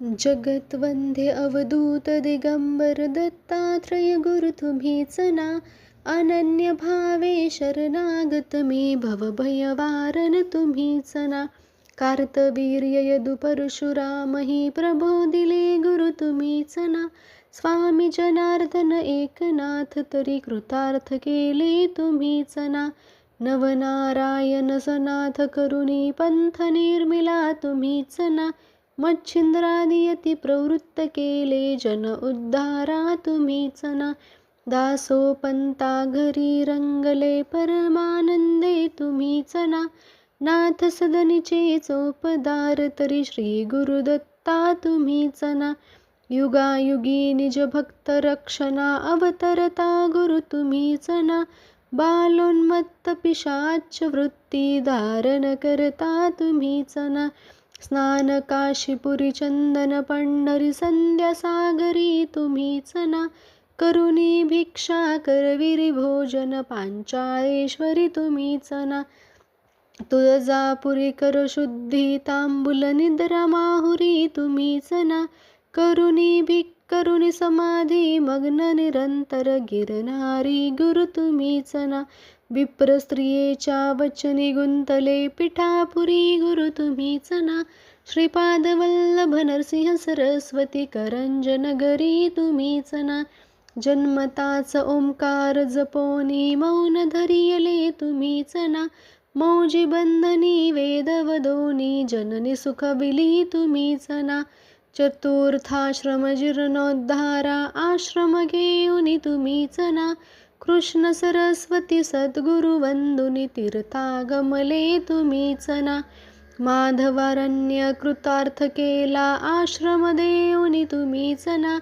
जगत्वंद्य अवधूत दिगंबर दत्तात्रय गुरु तुम्हीच ना. अनन्य भावे शरणागत मी भवभयवारण तुम्हीच ना. कार्तवीर्य यदु परशुरामहि प्रबोधिले गुरु तुम्हीच ना. स्वामी जनार्दन एकनाथ तरी कृतार्थ केले तुम्हीच ना. नवनारायण सनाथ करुणी पंथ निर्मिला तुम्हीच ना. मच्छिंद्रादियती प्रवृत्त केले जन उद्धारा तुम्हीच ना. दासोपंता घरी रंगले परमानंदे तुम्हीच ना. नाथ सदनीचे चोपदार तरी श्री गुरुदत्ता तुम्हीच ना. युगायुगी निज भक्त रक्षणा अवतरता गुरु तुम्हीच ना. बालोन्मत्त पिशाच वृत्ती धारण करता तुम्हीच ना. स्नान काशीपुरी चंदन पंढरी संध्या सागरी तुम्हीच ना. करुणी भिक्षा करविरी भोजन पांचाळेश्वरी तुम्हीच ना. तुळजापुरी कर शुद्धी तांबुल निद्रा माहुरी तुम्हीच ना. करुणी समाधी मग्न निरंतर गिरणारी गुरु तुम्हीच ना. विप्र स्त्रियेच्या वचनी गुंतले पिठापुरी गुरु तुम्हीच ना. श्रीपाद वल्लभ नरसिंह सरस्वती करंजनगरी तुम्हीच ना. जन्मताच ओंकार जपोनी मौन धरियले तुम्हीच ना. मौजी बंधनी वेदवदोनी जननी सुखविली तुम्हीच ना. चतुर्थाश्रम जीर्णोद्धारा आश्रम घेऊनी तुम्हीच ना. कृष्ण सरस्वती सद्गुरु वंदुनी तीर्थागमले तुम्हीच ना. माधवारण्य कृतार्थ केला आश्रम देऊनी तुम्हीच ना.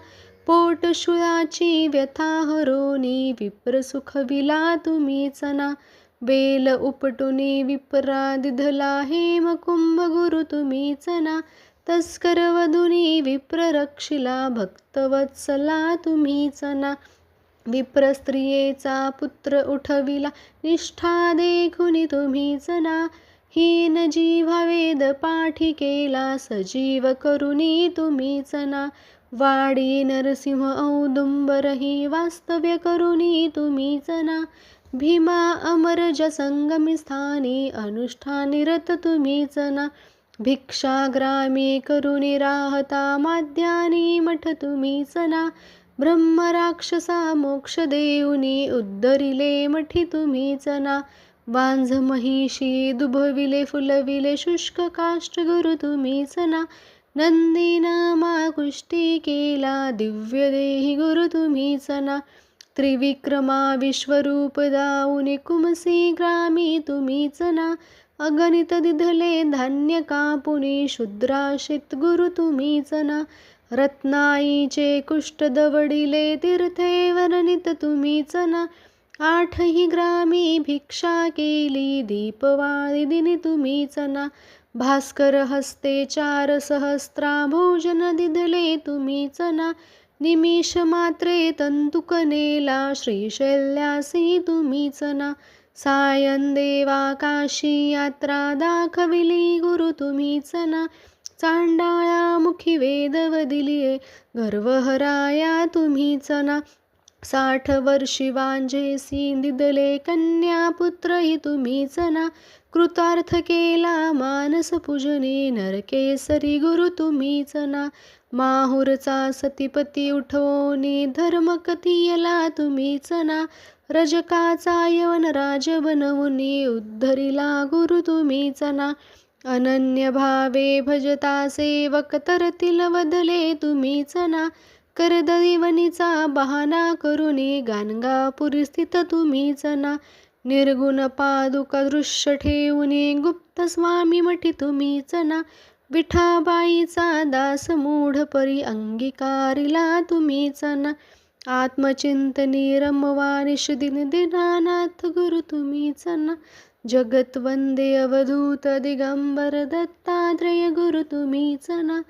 पोटशुळाची व्यथा हरोनी विप्र सुखविला तुम्हीच ना. बेल उपटुनी विप्रा दिधला हेमकुंभ गुरु तुम्हीच ना. तस्कर वधुनी विप्र रक्षिला भक्तवत्सला तुम्हीच ना. विप्र स्त्रियेचा पुत्र उठविला निष्ठा देखुनी तुम्हीच ना. हीन जीवा वेद पाठी केला सजीव करुणी तुम्हीच ना. वाडी नरसिंह औदुंबरही वास्तव्य करुणी तुम्हीच ना. भीमा अमरज संगमी स्थानी अनुष्ठानिरत तुम्हीच ना. भिक्षाग्रामी करुणी राहता माद्यानी मठ तुम्हीच ना. ब्रह्म राक्षसा मोक्ष देऊनी उद्धरिले मठी तुम्हीच ना. वांझ महिषी दुभविले फुलविले शुष्क काष्ट गुरु तुम्हीच ना. नंदी नामा कुष्टी केला दिव्य देही गुरु तुम्हीच ना. त्रिविक्रमा विश्वरूप दाऊनी कुमसी ग्रामी तुम्हीच ना. अगणित दिधले धान्य कापुनी शुद्राशित गुरु तुम्हीच ना. रत्नाईचे कुष्ट दवडिले तीर्थे वर्णित तुम्हीच ना. आठही ग्रामी भिक्षा केली दीपवाळी दिनी तुम्हीच ना. भास्कर हस्ते 4 सहस्त्रा भोजन दिधले तुम्हीच ना. निमिष मात्रे तंतुक नेला श्रीशैल्यासी तुम्हीच ना. सायन देवा काशी यात्रा दाखविली गुरु तुम्हीच ना. चांडाळा मुखी वेदव दिलिये गर्वहराया तुम्हीच ना. 60 वर्षी वांझेसी दिदले कन्या पुत्रही तुम्हीच ना. कृतार्थ केला मानस पूजने नरकेसरी गुरु तुम्हीच ना. माहुरचा सतीपती उठवोनी धर्म कथियला तुम्हीच ना. रजकाचा यवन राज बनवुनी उद्धरिला गुरु तुम्हीच ना. अनन्य भावे भजता सेवक तरतील वदले तुम्हीच ना. करदळीवनीचा बहाना करुनी गाणगापुरी स्थित तुम्हीच ना. निर्गुण पादुका दृश्य ठेवुनी गुप्त स्वामी मठी तुम्हीच ना. विठाबाईचा दास मूढ परी अंगीकारिला तुम्हीच ना. आत्मचिंतनी रमवा निषदिन दीनानाथ गुरु तुम्हीच ना. जगत्वंदे अवधूत दिगंबर दत्तात्रय गुरु तुम्हीच ना.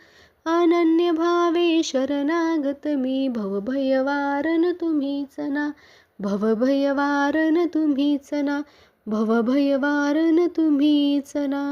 अनन्य भावे शरणागत मी भवभयवारण तुम्हीच ना. भवभयवारण तुम्हीच ना. भवभयवारण तुम्हीच ना.